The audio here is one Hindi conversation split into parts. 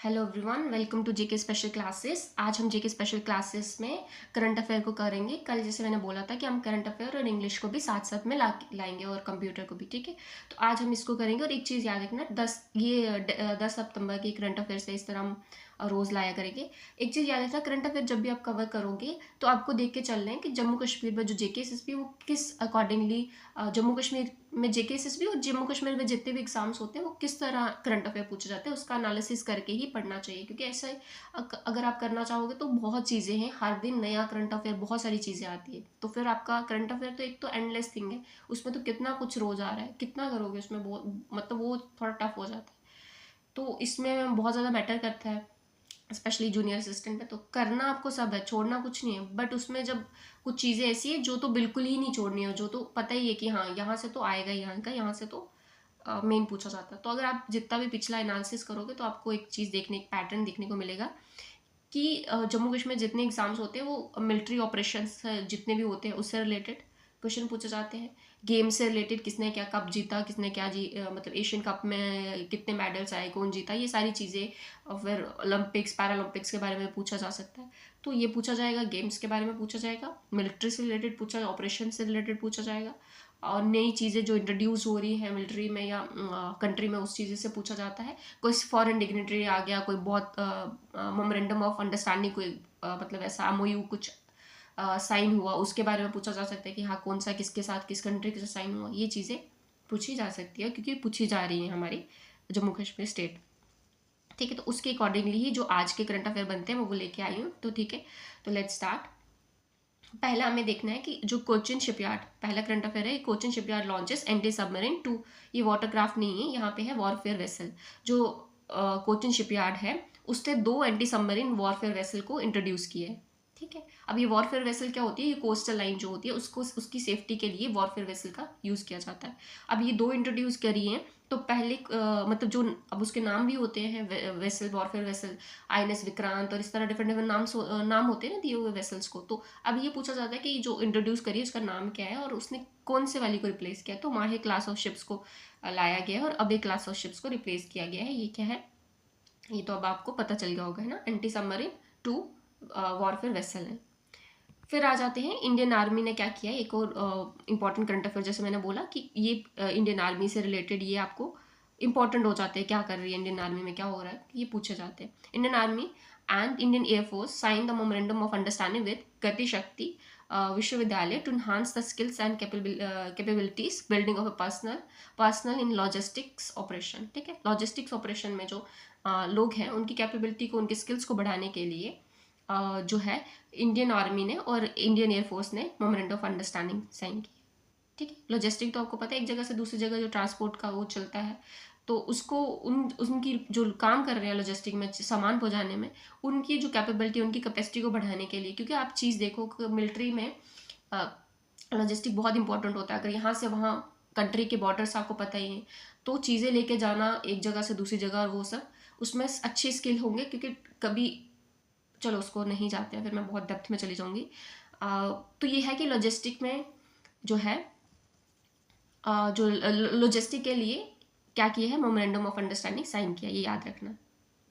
Hello everyone, welcome to JK special classes. आज हम जेके स्पेशल क्लासेस में करंट अफेयर को करेंगे। कल जैसे मैंने बोला था कि हम करंट अफेयर और इंग्लिश को भी साथ साथ में लाएंगे और कंप्यूटर को भी, ठीक है। तो आज हम इसको करेंगे। और एक चीज़ याद रखना, 10 सितंबर की करंट अफेयर से इस तरह हम रोज़ लाया करेंगे। एक चीज़ याद रखना, करंट अफेयर जब भी आप कवर करोगे तो आपको देख के चलना है कि जम्मू कश्मीर में जो जेके एसएसबी वो किस अकॉर्डिंगली, जम्मू कश्मीर में जेके एसएसबी और जम्मू कश्मीर में जितने भी एग्जाम्स होते हैं वो किस तरह करंट अफेयर पूछे जाते हैं उसका एनालिसिस करके ही पढ़ना चाहिए। क्योंकि ऐसा अगर आप करना चाहोगे तो बहुत चीज़ें हैं, हर दिन नया करंट अफेयर, बहुत सारी चीज़ें आती है। तो फिर आपका करंट अफेयर तो एक तो एंडलेस थिंग है, उसमें तो कितना कुछ रोज आ रहा है, कितना करोगे उसमें, बहुत मतलब वो थोड़ा टफ हो जाता है। तो इसमें बहुत ज़्यादा मैटर करता है, स्पेशली जूनियर असिस्टेंट में। तो करना आपको सब है, छोड़ना कुछ नहीं है। बट उसमें जब कुछ चीज़ें ऐसी है जो तो बिल्कुल ही नहीं छोड़नी है, जो तो पता ही है कि हाँ यहाँ से तो आएगा, यहाँ से तो मेन पूछा जाता है। तो अगर आप जितना भी पिछला एनालिसिस करोगे तो आपको एक चीज़ देखने, एक पैटर्न देखने को मिलेगा कि जम्मू कश्मीर में जितने एग्जाम्स होते हैं वो मिलिट्री ऑपरेशंस जितने भी होते हैं उससे रिलेटेड क्वेश्चन पूछे जाते हैं। गेम से रिलेटेड, किसने क्या कप जीता, किसने क्या मतलब एशियन कप में कितने मेडल्स आए, कौन जीता, ये सारी चीज़ें। और फिर ओलंपिक्स, पैरालंपिक्स के बारे में पूछा जा सकता है। तो ये पूछा जाएगा, गेम्स के बारे में पूछा जाएगा, मिलिट्री से रिलेटेड पूछा, ऑपरेशन से रिलेटेड पूछा जाएगा। और नई चीज़ें जो इंट्रोड्यूस हो रही हैं मिलिट्री में या कंट्री में, उस चीज़ से पूछा जाता है। कोई फॉरेन डिग्नेटरी आ गया, कोई बहुत मेमोरेंडम ऑफ अंडरस्टैंडिंग, कोई मतलब ऐसा एमओयू कुछ साइन हुआ, उसके बारे में पूछा जा सकता है कि हाँ कौन सा, किसके साथ, किस कंट्री के साथ साइन हुआ। ये चीज़ें पूछी जा सकती है क्योंकि पूछी जा रही है हमारी जम्मू कश्मीर स्टेट, ठीक है। तो उसके अकॉर्डिंगली ही जो आज के करंट अफेयर बनते हैं वो लेके आई हूँ। तो ठीक है, तो लेट्स स्टार्ट। पहला हमें देखना है कि जो कोचिन शिपयार्ड, पहला करंट अफेयर है, Cochin shipyard launches anti submarine 2। ये वाटरक्राफ्ट नहीं है, यहाँ पे है वॉरफेयर वेसल। जो कोचिन शिपयार्ड है उसने 2 एंटी सबमरीन वॉरफेयर वेसल को इंट्रोड्यूस किया है, ठीक है। अब ये वॉरफेयर वेसल क्या होती है, ये कोस्टल लाइन जो होती है उसको, उसकी सेफ्टी के लिए वॉरफेयर वेसल का यूज़ किया जाता है। अब ये 2 इंट्रोड्यूस करी हैं। तो पहले मतलब जो अब उसके नाम भी होते हैं vessel, warfare vessel, INS Vikrant और इस तरह डिफरेंट डिफरेंट नाम होते हैं ना दिए हुए वेसल्स को। तो अब ये पूछा जाता है कि जो इंट्रोड्यूस करी है उसका नाम क्या है और उसने कौन से वाली को रिप्लेस किया। तो माहे क्लास ऑफ शिप्स को लाया गया है और अबे क्लास ऑफ शिप्स को रिप्लेस किया गया है। ये क्या है, ये तो अब आपको पता चल गया होगा, है ना। एंटी सबमरीन 2 वॉरफेयर वेसल है। फिर आ जाते हैं इंडियन आर्मी ने क्या किया है। एक और इंपॉर्टेंट करंट अफेयर, जैसे मैंने बोला कि ये इंडियन आर्मी से रिलेटेड ये आपको इंपॉर्टेंट हो जाते हैं, क्या कर रही है इंडियन आर्मी में, क्या हो रहा है, ये पूछे जाते हैं। Indian army and Indian air force sign the memorandum of understanding with Gati Shakti Vishwavidyalaya to enhance the skills and capabilities building of a personnel in logistics operation, ठीक है। लॉजिस्टिक्स ऑपरेशन में जो लोग हैं उनकी कैपेबिलिटी को, उनकी स्किल्स को बढ़ाने के लिए जो है इंडियन आर्मी ने और इंडियन एयरफोर्स ने मेमोरेंडम ऑफ अंडरस्टैंडिंग साइन की, ठीक है। लॉजिस्टिक तो आपको पता है, एक जगह से दूसरी जगह जो ट्रांसपोर्ट का वो चलता है, तो उसको उनकी जो काम कर रहे हैं लॉजिस्टिक में, सामान पहुंचाने में, उनकी जो कैपेबिलिटी, उनकी कैपेसिटी को बढ़ाने के लिए। क्योंकि आप चीज़ देखो कि मिलिट्री में लॉजिस्टिक बहुत इंपॉर्टेंट होता है। अगर यहाँ से वहाँ कंट्री के बॉर्डर्स आपको पता ही है, तो चीज़ें लेके जाना एक जगह से दूसरी जगह और वो सब, उसमें अच्छे स्किल होंगे। क्योंकि कभी, चलो उसको नहीं जाते हैं, फिर मैं बहुत डेप्थ में चली जाऊंगी। तो ये है कि लॉजिस्टिक में जो है जो लॉजिस्टिक के लिए क्या किया है, मेमोरेंडम ऑफ अंडरस्टैंडिंग साइन किया, ये याद रखना।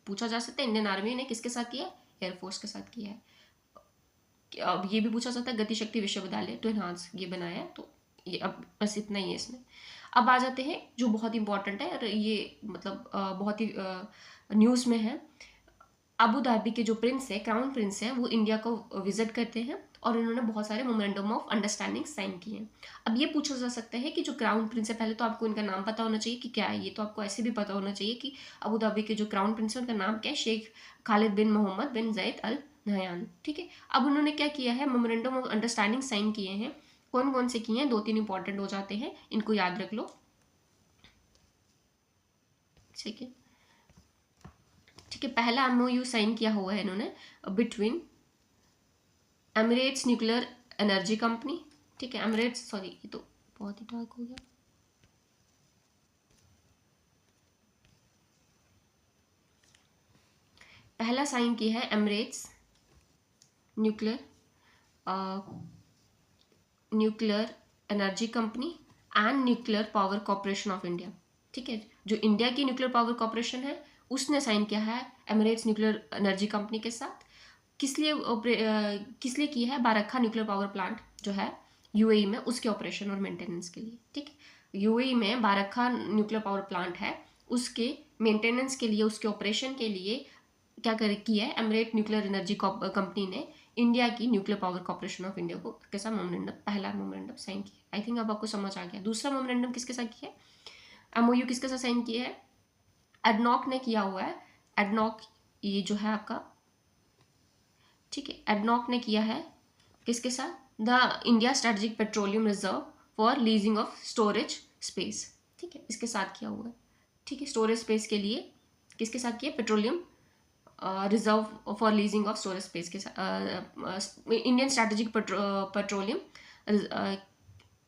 पूछा जा सकता है इंडियन आर्मी ने किसके साथ किया है, एयरफोर्स के साथ किया है। अब ये भी पूछा जाता है गति शक्ति विश्वविद्यालय टू एनहांस, ये बनाया है। तो ये अब बस इतना ही है इसमें। अब आ जाते हैं जो बहुत इंपॉर्टेंट है और ये मतलब बहुत ही न्यूज़ में है। अबू धाबी के जो प्रिंस है, क्राउन प्रिंस है, वो इंडिया को विजिट करते हैं और इन्होंने बहुत सारे मेमोरेंडम ऑफ अंडरस्टैंडिंग साइन किए हैं। अब ये पूछा जा सकता है कि जो क्राउन प्रिंस है, पहले तो आपको इनका नाम पता होना चाहिए कि क्या है। ये तो आपको ऐसे भी पता होना चाहिए कि अबू धाबी के जो क्राउन प्रिंस है उनका नाम क्या है, शेख खालिद बिन मोहम्मद बिन जैद अल नहयान, ठीक है। अब उन्होंने क्या किया है, मेमोरेंडम ऑफ अंडरस्टैंडिंग साइन किए हैं। कौन कौन से किए हैं, 2-3 इंपॉर्टेंट हो जाते हैं, इनको याद रख लो, ठीक है। ठीक है, पहला एमओयू साइन किया हुआ है इन्होंने between Emirates nuclear energy company, ठीक है। एमिरेट्स, सॉरी ये तो बहुत ही डार्क हो गया। पहला साइन किया है Emirates nuclear nuclear energy company and nuclear power corporation of India, ठीक है। जो इंडिया की न्यूक्लियर पावर कॉरपोरेशन है उसने साइन किया है एमिरेट्स न्यूक्लियर एनर्जी कंपनी के साथ। किस लिए किया है? बारक्खा न्यूक्लियर पावर प्लांट जो है यूएई में, उसके ऑपरेशन और मेंटेनेंस के लिए। ठीक है, यूएई में बारक्खा न्यूक्लियर पावर प्लांट है, उसके मेंटेनेंस के लिए, उसके ऑपरेशन के लिए क्या किया है एमिरेट न्यूक्लियर एनर्जी कंपनी ने इंडिया की nuclear power corporation of India को के साथ मेमोरेंडम, पहला मेमोरेंडम साइन किया। आई थिंक अब आपको समझ आ गया। दूसरा मेमोरेंडम किसके साथ किया है? एमओयू किसके साथ साइन किया है? एडनॉक ने किया हुआ है। एडनॉक ये जो है आपका, ठीक है, एडनॉक ने किया है किसके साथ? The India strategic petroleum reserve for leasing of storage space. ठीक है, इसके साथ किया हुआ है। ठीक है, स्टोरेज स्पेस के लिए किसके साथ किया? Petroleum reserve for leasing of storage space के साथ इंडियन स्ट्रेटेजिक पेट्रोलियम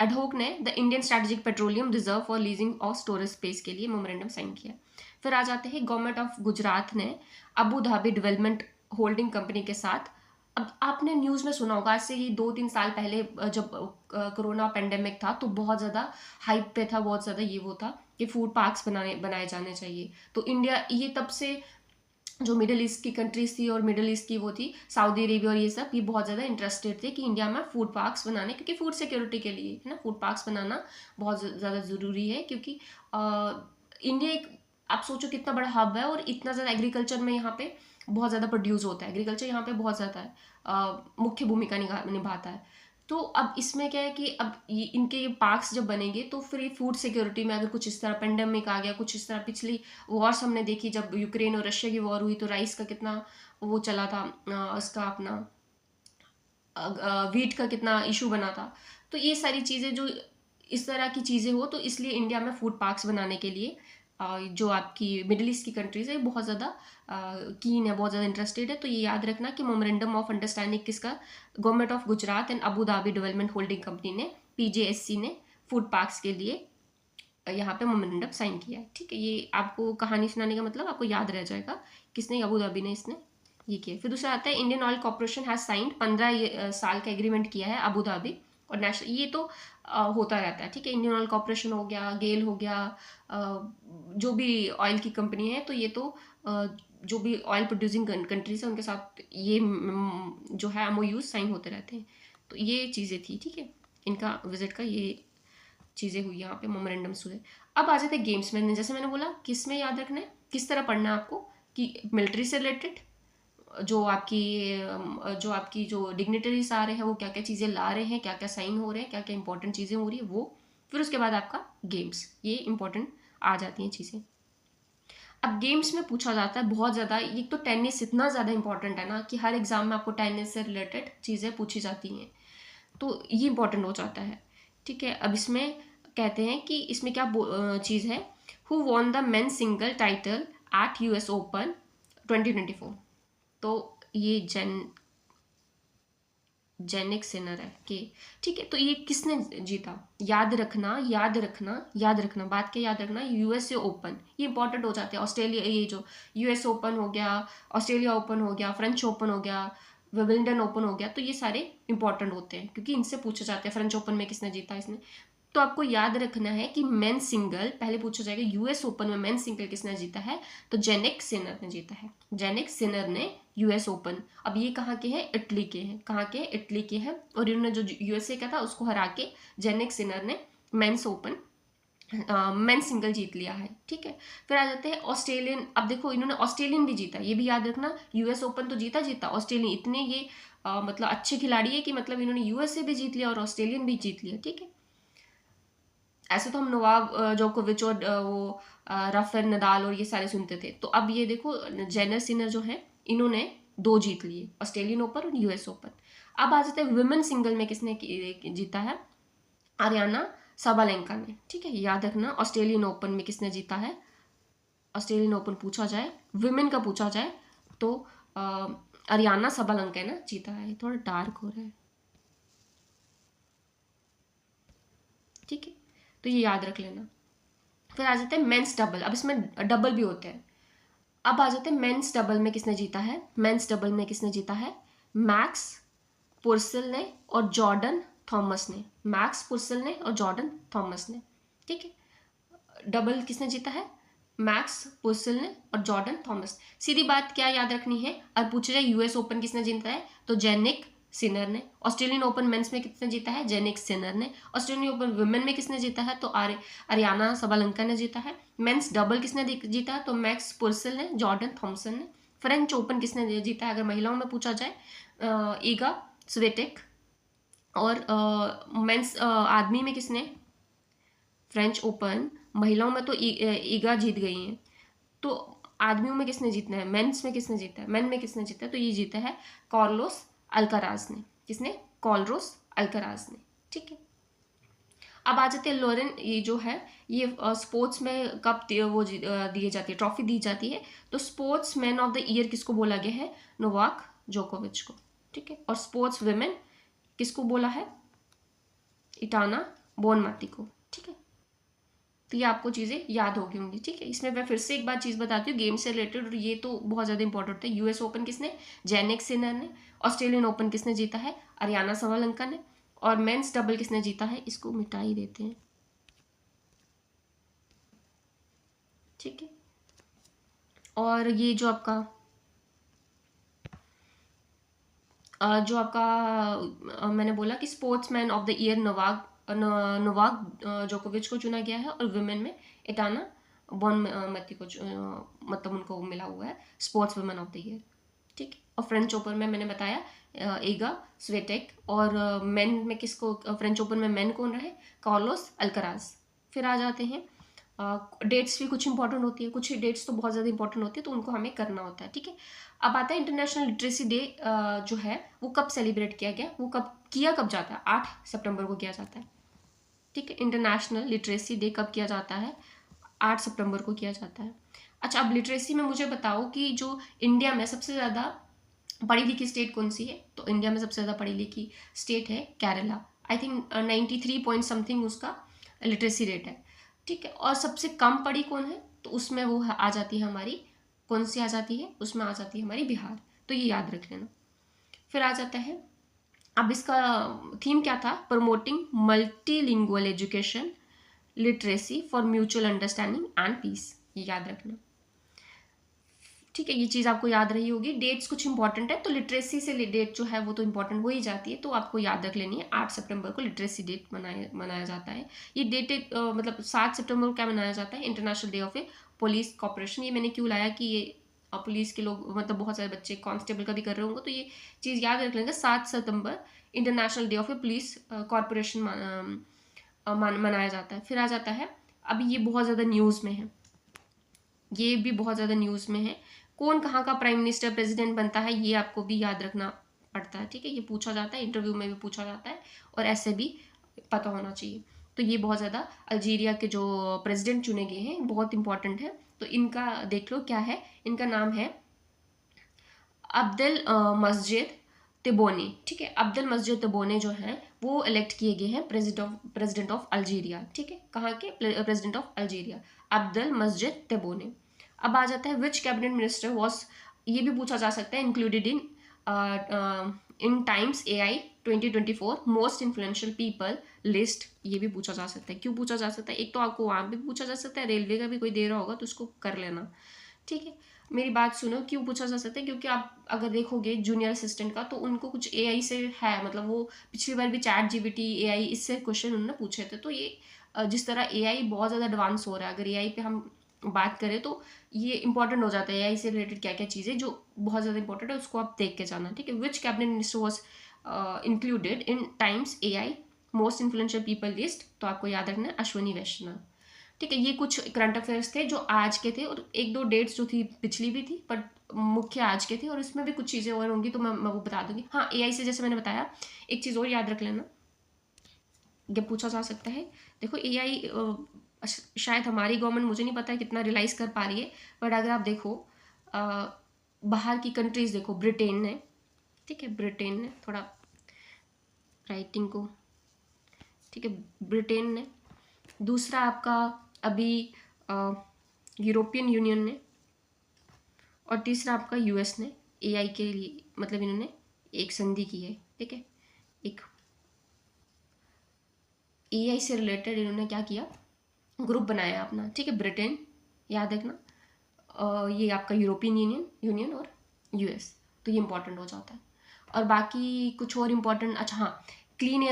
एडहोक ने the Indian strategic petroleum reserve for leasing of storage space के लिए मेमोरेंडम साइन किया। फिर आ जाते हैं गवर्नमेंट ऑफ गुजरात ने Abu Dhabi development holding company के साथ। अब आपने न्यूज़ में सुना होगा, आज से ही 2-3 साल पहले जब कोरोना पेंडेमिक था तो बहुत ज़्यादा हाइप पे था, बहुत ज़्यादा ये वो था कि फूड पार्क्स बनाए जाने चाहिए। तो इंडिया ये तब से जो मिडिल ईस्ट की कंट्रीज थी और मिडिल ईस्ट की वो थी सऊदी अरेबिया और ये सब, ये बहुत ज़्यादा इंटरेस्टेड थे कि इंडिया में फूड पार्क्स बनाने, क्योंकि फूड सिक्योरिटी के लिए है ना, फूड पार्क्स बनाना बहुत ज़्यादा ज़रूरी है। क्योंकि इंडिया एक, आप सोचो कितना बड़ा हब है और इतना ज़्यादा एग्रीकल्चर में यहाँ पे बहुत ज़्यादा प्रोड्यूस होता है, एग्रीकल्चर यहाँ पे बहुत ज़्यादा है, मुख्य भूमिका निभाता है। तो अब इसमें क्या है कि अब ये इनके ये पार्क्स जब बनेंगे तो फिर ये फूड सिक्योरिटी में अगर कुछ इस तरह पेंडेमिक आ गया, कुछ इस तरह पिछली वॉर्स हमने देखी, जब यूक्रेन और रशिया की वॉर हुई तो राइस का कितना वो चला था, उसका अपना वीट का कितना इशू बना था। तो ये सारी चीज़ें जो इस तरह की चीज़ें हो, तो इसलिए इंडिया में फूड पार्क्स बनाने के लिए जो आपकी मिडिल ईस्ट की कंट्रीज है बहुत ज़्यादा कीन है, बहुत ज़्यादा इंटरेस्टेड है। तो ये याद रखना कि मेमोरेंडम ऑफ अंडरस्टैंडिंग किसका? Government of Gujarat and Abu Dhabi development holding company ने, पीजेएससी ने फूड पार्क्स के लिए यहाँ पे मेमोरेंडम साइन किया है। ठीक है, ये आपको कहानी सुनाने का मतलब आपको याद रह जाएगा किसने, अबू धाबी ने इसने ये किया। फिर दूसरा आता है Indian oil corporation has signed 15 साल का एग्रीमेंट किया है अबू धाबी और नेशनल, ये तो होता रहता है। ठीक है, इंडियन ऑयल कॉर्पोरेशन हो गया, गेल हो गया, जो भी ऑयल की कंपनी है, तो ये तो जो भी ऑयल प्रोड्यूसिंग कंट्रीज है उनके साथ ये जो है एमओयूज साइन होते रहते हैं। तो ये चीज़ें थी। ठीक है, इनका विजिट का ये चीज़ें हुई, यहाँ पे मेमोरेंडम्स हुए। अब आ जाते हैं गेम्स में। जैसे मैंने बोला किस में याद रखना है, किस तरह पढ़ना है आपको, कि मिलिट्री से रिलेटेड जो आपकी जो डिग्निटरीज आ रहे हैं वो क्या क्या चीज़ें ला रहे हैं, क्या क्या साइन हो रहे हैं, क्या क्या इंपॉर्टेंट चीज़ें हो रही है वो। फिर उसके बाद आपका गेम्स, ये इंपॉर्टेंट आ जाती हैं चीज़ें। अब गेम्स में पूछा जाता है बहुत ज़्यादा, एक तो टेनिस इतना ज़्यादा इंपॉर्टेंट है ना कि हर एग्जाम में आपको टेनिस से रिलेटेड चीज़ें पूछी जाती हैं, तो ये इंपॉर्टेंट हो जाता है। ठीक है, अब इसमें कहते हैं कि इसमें क्या चीज़ है, who won the men single title at US open 2024। तो ये जेनिक सिनर है कि, ठीक है, तो ये किसने जीता? याद रखना, याद रखना, याद रखना, बात क्या याद रखना, यूएसए ओपन, ये इंपॉर्टेंट हो जाते हैं। ऑस्ट्रेलिया, ये जो यूएस ओपन हो गया, ऑस्ट्रेलिया ओपन हो गया, फ्रेंच ओपन हो गया, विंबलडन ओपन हो गया, तो ये सारे इंपॉर्टेंट होते हैं क्योंकि इनसे पूछे जाते हैं फ्रेंच ओपन में किसने जीता इसने। तो आपको याद रखना है कि मेन सिंगल पहले पूछा जाएगा, यूएस ओपन में मेन सिंगल किसने जीता है? तो जेनिक सिनर ने जीता है, जेनिक सिनर ने यूएस ओपन। अब ये कहाँ के हैं? इटली के हैं। कहाँ के? इटली के हैं। और इन्होंने जो यूएसए का था उसको हरा के जेनिक सिनर ने मेंस ओपन मेन सिंगल जीत लिया है। ठीक है, फिर आ जाते हैं ऑस्ट्रेलियन। अब देखो इन्होंने ऑस्ट्रेलियन भी जीता, ये भी याद रखना, यूएस ओपन तो जीता, ऑस्ट्रेलियन इतने ये मतलब अच्छे खिलाड़ी है कि मतलब इन्होंने यूएसए भी जीत लिया और ऑस्ट्रेलियन भी जीत लिया। ठीक है, ऐसे तो हम नोवाक जोकोविच और वो राफेल नडाल और ये सारे सुनते थे, तो अब ये देखो जेनर सिनर जो है इन्होंने 2 जीत लिए, ऑस्ट्रेलियन ओपन और यूएस ओपन। अब आ जाते हैं वुमेन सिंगल में किसने जीता है? आर्याना साबालेंका ने। ठीक है, याद रखना ऑस्ट्रेलियन ओपन में किसने जीता है? ऑस्ट्रेलियन ओपन पूछा जाए, वुमेन का पूछा जाए तो आर्याना साबालेंका ने जीता है। थोड़ा डार्क हो रहा है, ठीक है, तो ये याद रख लेना। फिर आ जाते हैं मेंस डबल। अब इसमें डबल भी होते हैं। अब आ जाते हैं मेंस डबल में किसने जीता है? मेंस डबल में किसने जीता है? मैक्स पुर्सेल ने और जॉर्डन थॉमस ने। मैक्स पुर्सेल ने और जॉर्डन थॉमस ने। ठीक है, डबल किसने जीता है? मैक्स पुर्सेल ने और जॉर्डन थॉमस। सीधी बात क्या याद रखनी है, और पूछा जाए यूएस ओपन किसने जीता है, तो जेनिक सिनर ने। ऑस्ट्रेलियन ओपन मेंस में किसने जीता है, जेनिक सिनर ने। ऑस्ट्रेलियन ओपन वुमेन में किसने जीता है, तो अरियाना सबलंका ने जीता है। मेंस डबल किसने जीता है, तो मैक्स पुर्सेल ने, जॉर्डन थॉमसन ने। फ्रेंच ओपन किसने जीता है अगर महिलाओं में पूछा जाए, ईगा स्वेटेक। और मेंस आदमी में किसने, फ्रेंच ओपन महिलाओं में तो ईगा जीत गई हैं, तो आदमियों में किसने जीतना है, मेंस में किसने जीता है, मेन में किसने जीता है, तो ये जीता है कार्लोस अल्काराज ने। किसने, कार्लोस अल्काराज ने। ठीक है, अब आ जाते हैं लॉरेन। ये जो है ये स्पोर्ट्स में कप दिए जाती है, ट्रॉफी दी जाती है। तो sports man of the year किसको बोला गया है, नोवाक जोकोविच को। ठीक है, और स्पोर्ट्स वुमेन किसको बोला है, इटाना बोनमाती को। ठीक है, तो ये आपको चीज़ें याद होगी होंगी। ठीक है, इसमें मैं फिर से एक बार चीज़ बताती हूँ गेम से रिलेटेड, और ये तो बहुत ज़्यादा इंपॉर्टेंट है। यूएस ओपन किसने, जेनिक सिनर ने। ऑस्ट्रेलियन ओपन किसने जीता है, अरियाना सबलंका ने। और मेंस डबल किसने जीता है, इसको मिटा ही देते हैं। ठीक है, और ये जो आपका मैंने बोला कि sportsman of the year Novak जोकोविच को चुना गया है, और वुमेन में इटाना बोनमती को मतलब उनको मिला हुआ है sports women of the year. ठीक है, और फ्रेंच ओपन में मैंने बताया ईगा स्वेटेक। और मेन में किसको, फ्रेंच ओपन में मेन कौन रहे, कार्लोस अल्कराज। फिर आ जाते हैं डेट्स भी कुछ इंपॉर्टेंट होती है, कुछ डेट्स तो बहुत ज़्यादा इंपॉर्टेंट होती है, तो उनको हमें करना होता है। ठीक है, अब आता है इंटरनेशनल लिटरेसी डे जो है वो कब सेलिब्रेट किया गया, वो कब जाता है, 8 सितंबर को किया जाता है। ठीक है, इंटरनेशनल लिटरेसी डे कब किया जाता है, 8 सितंबर को किया जाता है। अच्छा, अब लिटरेसी में मुझे बताओ कि जो इंडिया में सबसे ज़्यादा पढ़ी लिखी स्टेट कौन सी है, तो इंडिया में सबसे ज़्यादा पढ़ी लिखी स्टेट है Kerala. I think 93 point something उसका लिटरेसी रेट है। ठीक है, और सबसे कम पढ़ी कौन है, तो उसमें वो आ जाती है हमारी, कौन सी आ जाती है, उसमें आ जाती है हमारी बिहार। तो ये याद रख लेना। फिर आ जाता है, अब इसका थीम क्या था, promoting multilingual education literacy for mutual understanding and peace. ये याद रखना। ठीक है, ये चीज़ आपको याद रही होगी। डेट्स कुछ इंपॉर्टेंट है, तो लिटरेसी से डेट जो है वो तो इंपॉर्टेंट हो ही जाती है, तो आपको याद रख लेनी है। 8 सितंबर को लिटरेसी डेट मनाया जाता है। ये डेट मतलब 7 सितंबर को क्या मनाया जाता है, international day of a police cooperation. ये मैंने क्यों लाया कि ये पुलिस के लोग मतलब बहुत सारे बच्चे कांस्टेबल का भी कर रहे होंगे, तो ये चीज़ याद रख लेंगे। 7 सितंबर international day of a police corporation मनाया जाता है। फिर आ जाता है, अभी ये बहुत ज़्यादा न्यूज़ में है, ये भी बहुत ज़्यादा न्यूज़ में है, कौन कहाँ का प्राइम मिनिस्टर प्रेसिडेंट बनता है, ये आपको भी याद रखना पड़ता है। ठीक है, ये पूछा जाता है, इंटरव्यू में भी पूछा जाता है, और ऐसे भी पता होना चाहिए। तो ये बहुत ज़्यादा अल्जीरिया के जो प्रेसिडेंट चुने गए हैं बहुत इंपॉर्टेंट है, तो इनका देख लो क्या है, इनका नाम है अब्देल मस्जिद तिबोनी। ठीक है, अब्देल मस्जिद तिबोनी जो हैं वो इलेक्ट किए गए हैं प्रेसिडेंट ऑफ अल्जीरिया। ठीक है, कहाँ के प्रेसिडेंट ऑफ अल्जीरिया, अब्देल मस्जिद तिबोनी। अब आ जाता है विच कैबिनेट मिनिस्टर वॉज, ये भी पूछा जा सकता है, included in Times AI 2024 most influential people list. ये भी पूछा जा सकता है, क्यों पूछा जा सकता है, एक तो आपको वहाँ भी पूछा जा सकता है, रेलवे का भी कोई दे रहा होगा तो उसको कर लेना। ठीक है, मेरी बात सुनो, क्यों पूछा जा सकता है, क्योंकि आप अगर देखोगे जूनियर असिस्टेंट का, तो उनको कुछ AI से है, मतलब वो पिछली बार भी ChatGPT AI इससे क्वेश्चन उन्होंने पूछे थे। तो ये जिस तरह AI बहुत ज़्यादा एडवांस हो रहा है, अगर AI पे हम बात करें तो ये इंपॉर्टेंट हो जाता है, AI से रिलेटेड क्या क्या चीज़ें जो बहुत ज़्यादा इंपॉर्टेंट है उसको आप देख के जाना। ठीक है, which cabinet minister was included in Times AI most influential people list, तो आपको याद रखना है अश्वनी वैष्णव। ठीक है, ये कुछ करंट अफेयर्स थे जो आज के थे, और एक दो डेट्स जो थी पिछली भी थी, बट मुख्य आज के थे, और इसमें भी कुछ चीज़ें और होंगी तो मैं वो बता दूंगी। हाँ, AI से जैसे मैंने बताया, एक चीज़ और याद रख लेना, ये पूछा जा सकता है। देखो AI शायद हमारी गवर्नमेंट, मुझे नहीं पता कितना रियलाइज़ कर पा रही है, बट अगर आप देखो बाहर की कंट्रीज़ देखो, ब्रिटेन ने, ठीक है, ब्रिटेन ने थोड़ा राइटिंग को, ठीक है, ब्रिटेन ने, दूसरा आपका अभी यूरोपियन यूनियन ने, और तीसरा आपका US ने AI के लिए मतलब इन्होंने एक संधि की है। ठीक है, एक AI से रिलेटेड इन्होंने क्या किया, ग्रुप बनाया अपना। ठीक है, ब्रिटेन, याद रखना। ये आपका यूरोपियन यूनियन और यूएस, तो ये इंपॉर्टेंट हो जाता है। और बाकी कुछ और इम्पोर्टेंट, अच्छा हाँ, क्लीन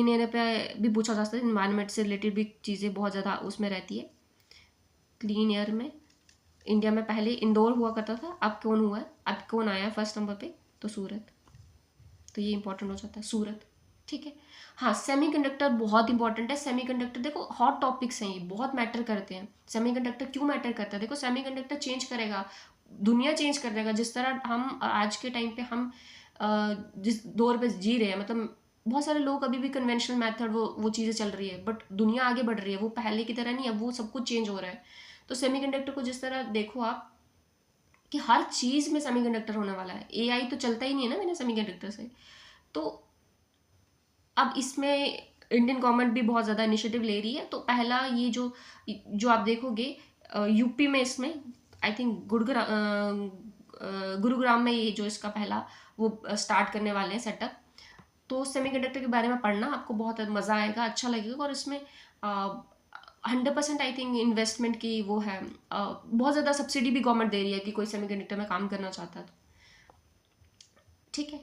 एयर पे भी पूछा जा सकता है, इन्वायरमेंट से रिलेटेड भी चीज़ें बहुत ज़्यादा उसमें रहती है। क्लीन एयर में इंडिया में पहले इंदौर हुआ करता था, अब कौन हुआ है, अब कौन आया फर्स्ट नंबर पे, तो सूरत। तो ये इंपॉर्टेंट हो जाता है सूरत, ठीक है। हाँ, सेमीकंडक्टर बहुत इंपॉर्टेंट है। सेमीकंडक्टर देखो हॉट टॉपिक्स हैं, ये बहुत मैटर करते हैं। सेमीकंडक्टर क्यों मैटर करता है, देखो सेमीकंडक्टर चेंज करेगा, दुनिया चेंज कर देगा। जिस तरह हम आज के टाइम पे हम जिस दौर पे जी रहे हैं, मतलब बहुत सारे लोग अभी भी कन्वेंशनल मेथड वो चीज़ें चल रही है, बट दुनिया आगे बढ़ रही है, वो पहले की तरह नहीं, अब वो सब कुछ चेंज हो रहा है। तो सेमीकंडक्टर को जिस तरह देखो आप कि हर चीज़ में सेमीकंडक्टर होने वाला है, एआई तो चलता ही नहीं है ना बिना सेमीकंडक्टर से। तो अब इसमें इंडियन गवर्नमेंट भी बहुत ज़्यादा इनिशिएटिव ले रही है। तो पहला ये जो आप देखोगे यूपी में, इसमें आई थिंक गुरुग्राम में ये जो इसका पहला वो स्टार्ट करने वाले हैं सेटअप। तो सेमीकंडक्टर के बारे में पढ़ना आपको बहुत मज़ा आएगा, अच्छा लगेगा। और इसमें 100% आई थिंक इन्वेस्टमेंट की वो है, बहुत ज़्यादा सब्सिडी भी गवर्नमेंट दे रही है कि कोई सेमीकंडक्टर में काम करना चाहता है तो, ठीक है।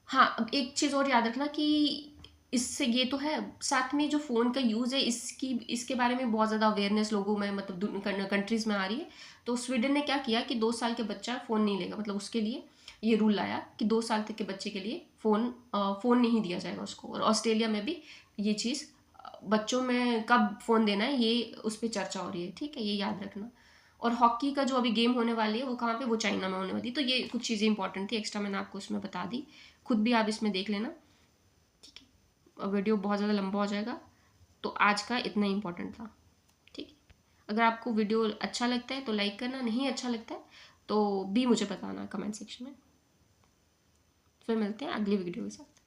हाँ, अब एक चीज़ और याद रखना कि इससे ये तो है, साथ में जो फ़ोन का यूज़ है इसके बारे में बहुत ज़्यादा अवेयरनेस लोगों में, मतलब कंट्रीज़ में आ रही है। तो स्वीडन ने क्या किया कि 2 साल के बच्चा फ़ोन नहीं लेगा, मतलब उसके लिए ये रूल लाया कि 2 साल तक के बच्चे के लिए फ़ोन नहीं दिया जाएगा उसको। और ऑस्ट्रेलिया में भी ये चीज़ बच्चों में कब फ़ोन देना है ये उस पर चर्चा हो रही है, ठीक है, ये याद रखना। और हॉकी का जो अभी गेम होने वाली है वो कहाँ पे, वो चाइना में होने वाली। तो ये कुछ चीज़ें इंपॉर्टेंट थी, एक्स्ट्रा मैंने आपको उसमें बता दी, खुद भी आप इसमें देख लेना, ठीक है। वीडियो बहुत ज़्यादा लंबा हो जाएगा, तो आज का इतना इंपॉर्टेंट था, ठीक है। अगर आपको वीडियो अच्छा लगता है तो लाइक करना, नहीं अच्छा लगता है तो भी मुझे बताना कमेंट सेक्शन में। फिर मिलते हैं अगली वीडियो के साथ।